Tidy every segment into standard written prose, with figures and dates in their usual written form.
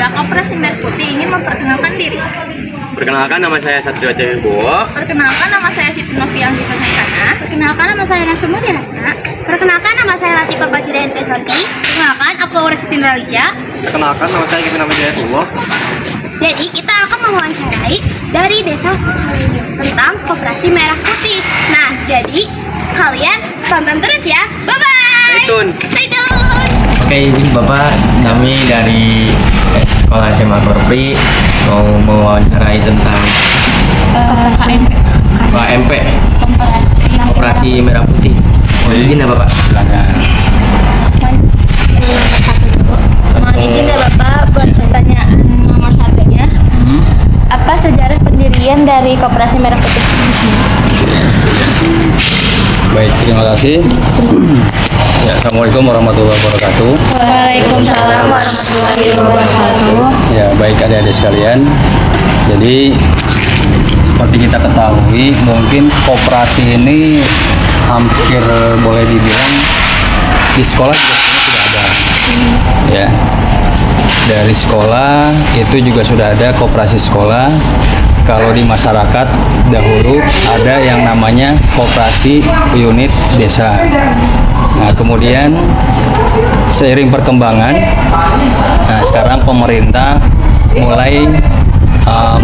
warga Koperasi Merah Putih ingin memperkenalkan diri. Perkenalkan, nama saya Satrio Wibowo. Perkenalkan, nama saya Siti Noviang di sana. Perkenalkan, nama saya Nasuma Hasna. Perkenalkan, nama saya Latifah Bajirain Pesonti. Perkenalkan, aku Aura Siti Nuraliza. Perkenalkan, nama saya Kevin Amadjaya Wibowo. Jadi kita akan mewawancarai dari desa tentang Koperasi Merah Putih. Nah, jadi kalian tonton terus ya. Bye bye. Stay tune. Stay tune. Oke, Bapak, kami dari Sekolah SMA Korpri mau mewawancarai tentang KMP, Koperasi Merah Putih. Mohon izin ya Bapak. Silakan. Mohon izin ya Bapak buat pertanyaan nomor satunya. Apa sejarah pendirian dari Koperasi Merah Putih di sini? Baik, terima kasih. Ya, Assalamualaikum warahmatullahi wabarakatuh. Waalaikumsalam warahmatullahi wabarakatuh. Ya, baik adik-adik sekalian. Jadi seperti kita ketahui, mungkin koperasi ini hampir boleh dibilang di sekolah juga sebenarnya sudah ada. Ya. Dari sekolah itu juga sudah ada koperasi sekolah. Kalau di masyarakat dahulu ada yang namanya koperasi unit desa. Nah, kemudian seiring perkembangan, nah sekarang pemerintah mulai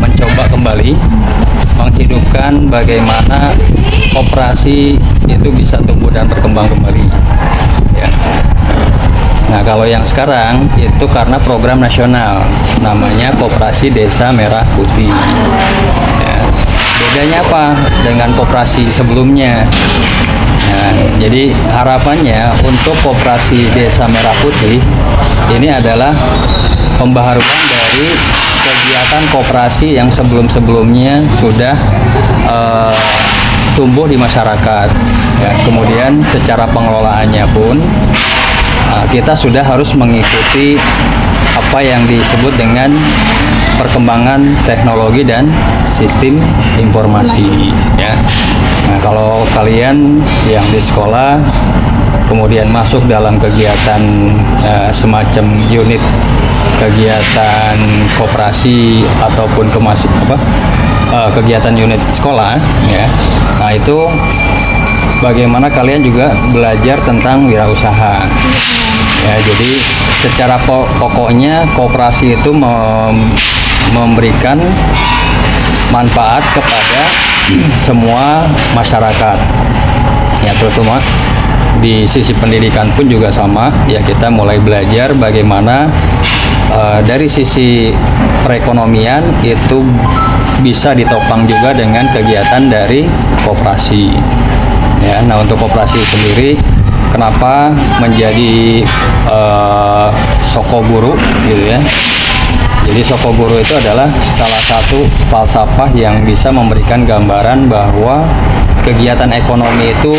mencoba kembali menghidupkan bagaimana koperasi itu bisa tumbuh dan berkembang kembali. Ya. Nah, kalau yang sekarang itu karena program nasional namanya Koperasi Desa Merah Putih. Ya. Bedanya apa dengan koperasi sebelumnya? Nah, jadi harapannya untuk Koperasi Desa Merah Putih ini adalah pembaharuan dari kegiatan koperasi yang sebelum-sebelumnya sudah tumbuh di masyarakat. Ya, kemudian secara pengelolaannya pun kita sudah harus mengikuti apa yang disebut dengan perkembangan teknologi dan sistem informasi. Ya. Nah, kalau kalian yang di sekolah kemudian masuk dalam kegiatan semacam unit kegiatan koperasi ataupun kegiatan unit sekolah, ya. Nah, itu bagaimana kalian juga belajar tentang wirausaha. Ya, jadi secara pokoknya koperasi itu memberikan manfaat kepada semua masyarakat. Ya, terutama di sisi pendidikan pun juga sama. Ya, kita mulai belajar bagaimana dari sisi perekonomian itu bisa ditopang juga dengan kegiatan dari koperasi. Ya, nah untuk koperasi sendiri, kenapa menjadi Sokoguru gitu ya? Jadi Sokoguru itu adalah salah satu falsafah yang bisa memberikan gambaran bahwa kegiatan ekonomi itu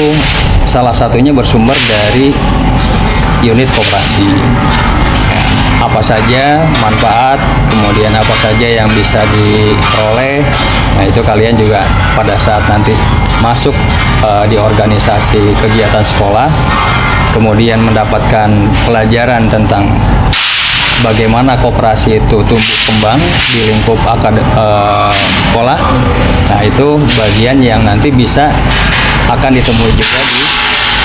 salah satunya bersumber dari unit koperasi. Ya, apa saja manfaat, kemudian apa saja yang bisa diperoleh. Nah, itu kalian juga pada saat nanti masuk di organisasi kegiatan sekolah, kemudian mendapatkan pelajaran tentang bagaimana koperasi itu tumbuh kembang di lingkup sekolah. Nah, itu bagian yang nanti bisa akan ditemui juga di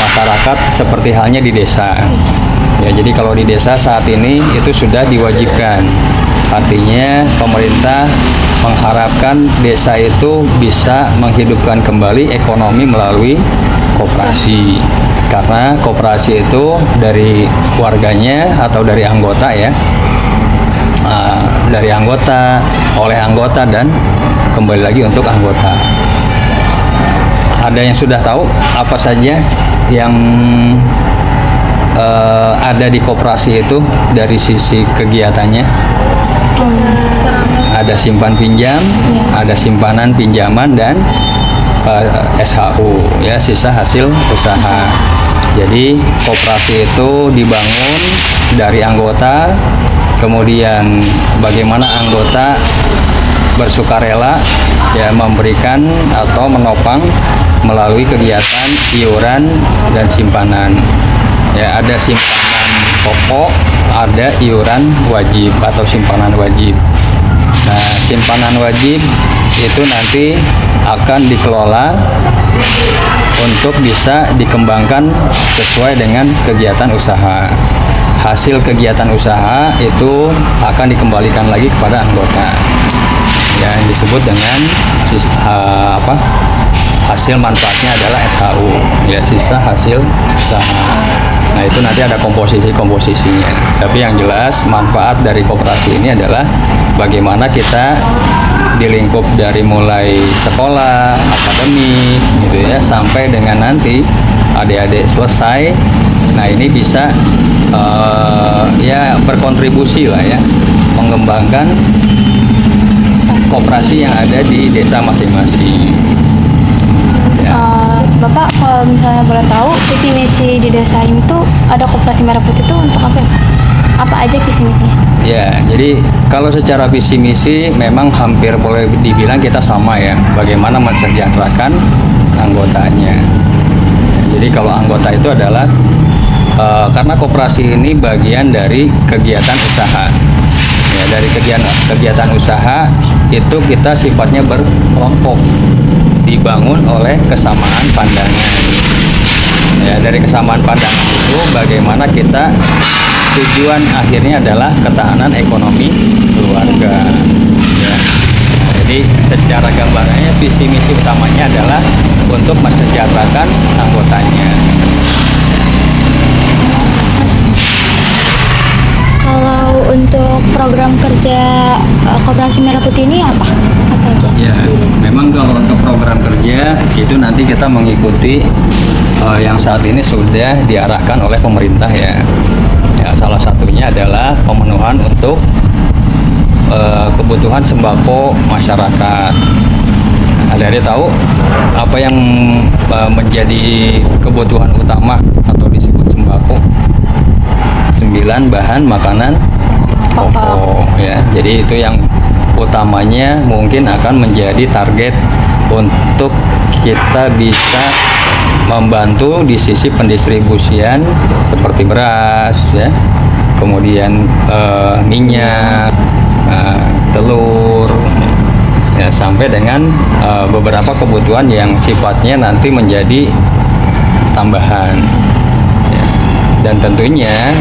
masyarakat seperti halnya di desa. Ya, jadi kalau di desa saat ini itu sudah diwajibkan. Artinya pemerintah mengharapkan desa itu bisa menghidupkan kembali ekonomi melalui koperasi. Karena koperasi itu dari warganya atau dari anggota ya. Dari anggota, oleh anggota, dan kembali lagi untuk anggota. Ada yang sudah tahu apa saja yang ada di koperasi itu dari sisi kegiatannya? Ada simpan pinjam, ada simpanan pinjaman, dan SHU ya, sisa hasil usaha. Jadi koperasi itu dibangun dari anggota, kemudian bagaimana anggota bersukarela ya memberikan atau menopang melalui kegiatan iuran dan simpanan. Ya, ada simpanan pokok, ada iuran wajib atau simpanan wajib. Nah, simpanan wajib itu nanti akan dikelola untuk bisa dikembangkan sesuai dengan kegiatan usaha. Hasil kegiatan usaha itu akan dikembalikan lagi kepada anggota. Yang disebut dengan hasil manfaatnya adalah SHU, ya, sisa hasil usaha. Nah, itu nanti ada komposisinya. Tapi yang jelas manfaat dari koperasi ini adalah bagaimana kita di lingkup dari mulai sekolah, akademik, gitu ya, sampai dengan nanti adik-adik selesai. Nah, ini bisa ya berkontribusi lah ya, mengembangkan koperasi yang ada di desa masing-masing. Ya. Bapak, kalau misalnya boleh tahu, visi misi di desa ini tuh ada Koperasi Merah Putih itu untuk apa ya? Apa aja visi misinya? Ya, jadi kalau secara visi misi memang hampir boleh dibilang kita sama ya, bagaimana mensejahterakan anggotanya. Jadi kalau anggota itu adalah karena koperasi ini bagian dari kegiatan usaha. Ya, dari kegiatan usaha itu kita sifatnya berkelompok, dibangun oleh kesamaan pandangan. Ya, dari kesamaan pandangan itu bagaimana kita tujuan akhirnya adalah ketahanan ekonomi keluarga. Ya. Jadi secara gambarannya visi misi utamanya adalah untuk mensejahterakan anggotanya. Kalau untuk program kerja Koperasi Merah Putih ini apa aja? Ya, memang kalau untuk program kerja itu nanti kita mengikuti yang saat ini sudah diarahkan oleh pemerintah ya. Ya, salah satunya adalah pemenuhan untuk kebutuhan sembako masyarakat. Adik-adik tahu apa yang menjadi kebutuhan utama atau disebut sembako? 9 bahan makanan pokok ya. Jadi itu yang utamanya mungkin akan menjadi target untuk kita bisa membantu di sisi pendistribusian seperti beras ya, kemudian minyak, telur ya, sampai dengan beberapa kebutuhan yang sifatnya nanti menjadi tambahan ya. Dan tentunya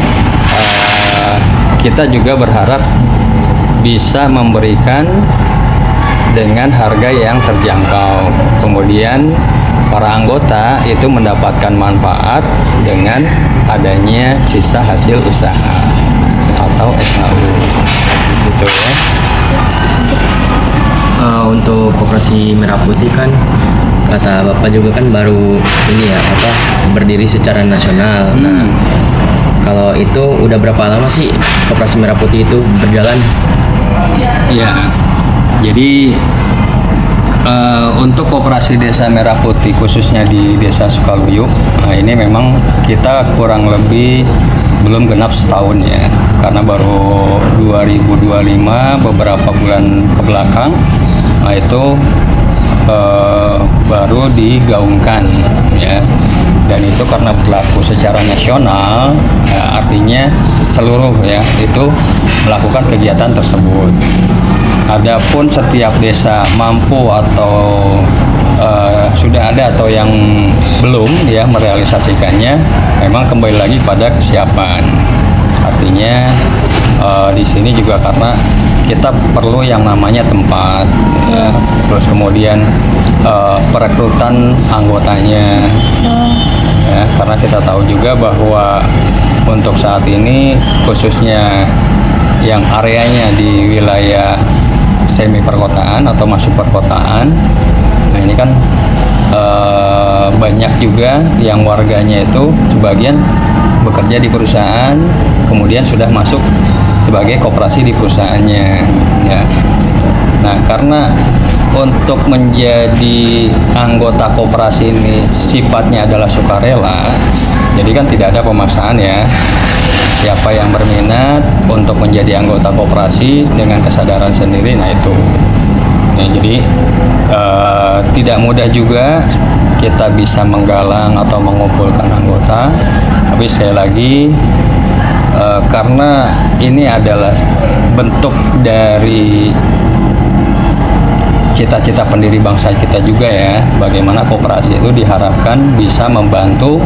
kita juga berharap bisa memberikan dengan harga yang terjangkau, kemudian para anggota itu mendapatkan manfaat dengan adanya sisa hasil usaha atau SHU gitu ya. Untuk Koperasi Merah Putih kan kata Bapak juga kan baru ini ya berdiri secara nasional. Nah, kalau itu udah berapa lama sih Koperasi Merah Putih itu berjalan? Ya, jadi untuk Koperasi Desa Merah Putih khususnya di Desa Sukaluyuk, nah ini memang kita kurang lebih belum genap setahun ya, karena baru 2025 beberapa bulan ke belakang, nah itu baru digaungkan ya. Dan itu karena berlaku secara nasional ya, artinya seluruh ya itu melakukan kegiatan tersebut. Adapun setiap desa mampu atau sudah ada atau yang belum ya merealisasikannya, memang kembali lagi pada kesiapan. Artinya di sini juga karena kita perlu yang namanya tempat ya, terus kemudian perekrutan anggotanya ya, karena kita tahu juga bahwa untuk saat ini khususnya yang areanya di wilayah semi perkotaan atau masuk perkotaan, nah ini kan banyak juga yang warganya itu sebagian bekerja di perusahaan, kemudian sudah masuk sebagai koperasi di perusahaannya ya. Nah, karena untuk menjadi anggota koperasi ini sifatnya adalah sukarela, jadi kan tidak ada pemaksaan ya. Siapa yang berminat untuk menjadi anggota koperasi dengan kesadaran sendiri, nah itu ya, jadi tidak mudah juga kita bisa menggalang atau mengumpulkan anggota, tapi sekali lagi karena ini adalah bentuk dari cita-cita pendiri bangsa kita juga ya, bagaimana koperasi itu diharapkan bisa membantu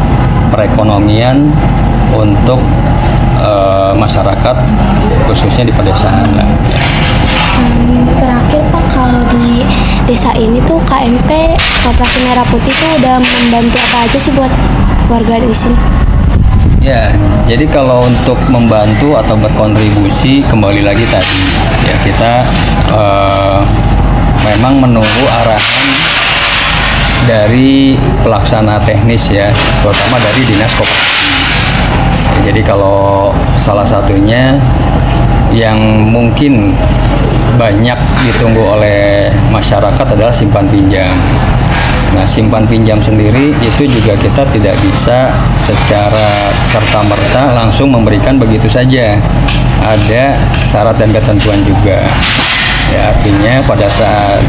perekonomian untuk masyarakat khususnya di pedesaan lah. Ya. Terakhir Pak, kalau di desa ini tuh KMP Koperasi Merah Putih tuh udah membantu apa aja sih buat warga di sini? Ya, jadi kalau untuk membantu atau berkontribusi kembali lagi tadi ya kita memang menunggu arahan dari pelaksana teknis ya, terutama dari Dinas Koperasi. Jadi kalau salah satunya yang mungkin banyak ditunggu oleh masyarakat adalah simpan pinjam. Nah, simpan pinjam sendiri itu juga kita tidak bisa secara serta-merta langsung memberikan begitu saja. Ada syarat dan ketentuan juga. Ya, artinya pada saat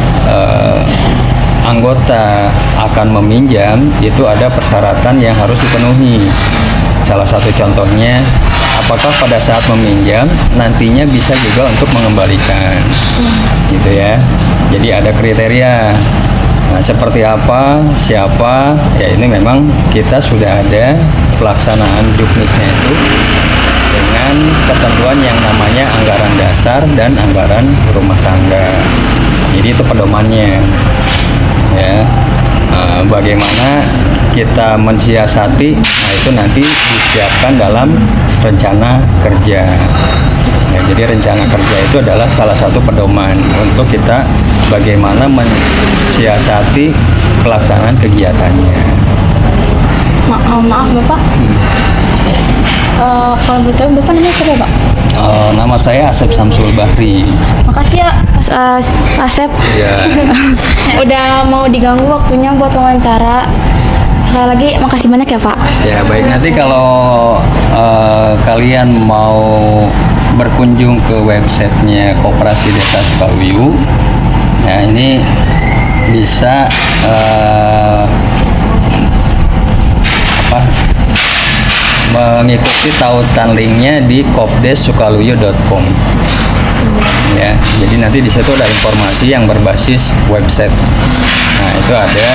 anggota akan meminjam itu ada persyaratan yang harus dipenuhi. Salah satu contohnya, apakah pada saat meminjam nantinya bisa juga untuk mengembalikan, gitu ya. Jadi ada kriteria. Nah, seperti apa, siapa, ya ini memang kita sudah ada pelaksanaan juknisnya itu dengan ketentuan yang namanya anggaran dasar dan anggaran rumah tangga. Jadi itu pedomannya, ya. Bagaimana kita mensiasati, nah itu nanti disiapkan dalam rencana kerja. Ya, jadi rencana kerja itu adalah salah satu pedoman untuk kita bagaimana mensiasati pelaksanaan kegiatannya. Maaf Bapak. Kalau betul Bapak namanya siapa Pak? Nama saya Asep Samsul Bahri. Makasih ya Mas Asep. Ya. Udah mau diganggu waktunya buat wawancara. Sekali lagi makasih banyak ya Pak. Ya baik, nanti kalau kalian mau berkunjung ke websitenya Koperasi Desa Sukaluyu, ya ini bisa mengikuti tautan linknya di kopdessukaluyu.com. Ya, jadi nanti di situ ada informasi yang berbasis website. Nah, itu ada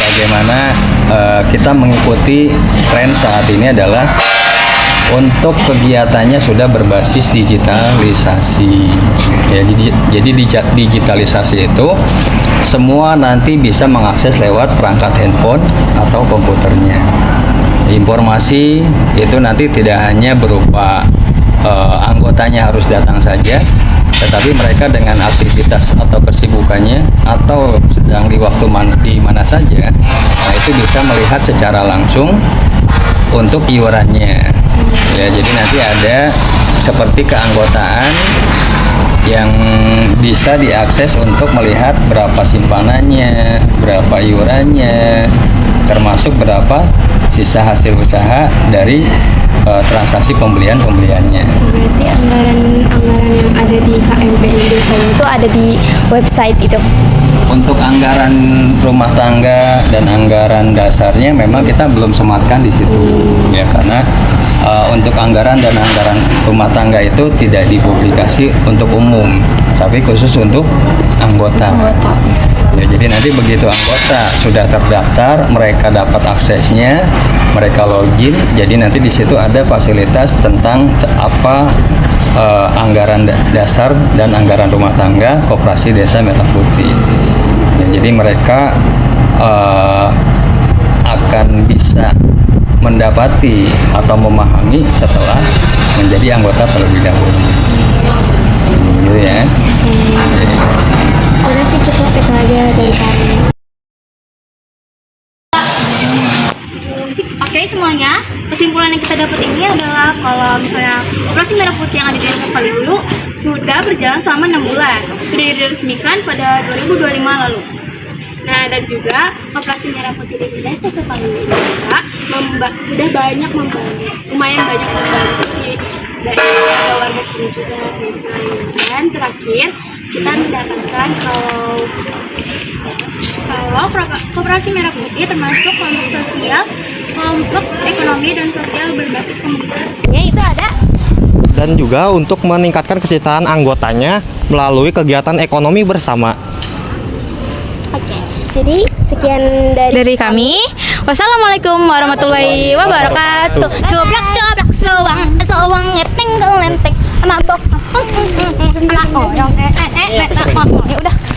bagaimana kita mengikuti tren saat ini adalah untuk kegiatannya sudah berbasis digitalisasi. Ya, jadi digitalisasi itu semua nanti bisa mengakses lewat perangkat handphone atau komputernya. Informasi itu nanti tidak hanya berupa anggotanya harus datang saja, tetapi mereka dengan aktivitas atau kesibukannya atau sedang di waktu di mana saja, nah itu bisa melihat secara langsung untuk iurannya. Ya, jadi nanti ada seperti keanggotaan yang bisa diakses untuk melihat berapa simpanannya, berapa iurannya, termasuk berapa sisa hasil usaha dari transaksi pembeliannya. Berarti anggaran yang ada di KMP desa itu ada di website itu. Untuk anggaran rumah tangga dan anggaran dasarnya memang kita belum sematkan di situ, ya karena untuk anggaran dan anggaran rumah tangga itu tidak dipublikasi untuk umum, tapi khusus untuk anggota. Ya, jadi nanti begitu anggota sudah terdaftar, mereka dapat aksesnya, mereka login. Jadi nanti di situ ada fasilitas tentang apa anggaran dasar dan anggaran rumah tangga Koperasi Desa Merah Putih. Ya, jadi mereka akan bisa mendapati atau memahami setelah menjadi anggota terlebih dahulu. Gitu ya. Sudah sih cukup itu aja dari kami. Oke semuanya, kesimpulan yang kita dapat ini adalah kalau misalnya Koperasi Merah Putih yang ada di Desa Sukaluyu sudah berjalan selama 6 bulan, sudah diresmikan pada 2025 lalu. Nah, dan juga Koperasi Merah Putih di Desa Sukaluyu juga sudah lumayan banyak membantu dari warga sini juga. Dan terakhir kita mendapatkan kalau Koperasi Merah Putih termasuk kelompok sosial, kelompok ekonomi dan sosial berbasis komunitas. Ya itu ada dan juga untuk meningkatkan kesejahteraan anggotanya melalui kegiatan ekonomi bersama. Oke, jadi sekian Dari kami, wassalamualaikum warahmatullahi wabarakatuh. Coblak coblak sewang sewang ngeteng lenteng mabok. Ya udah.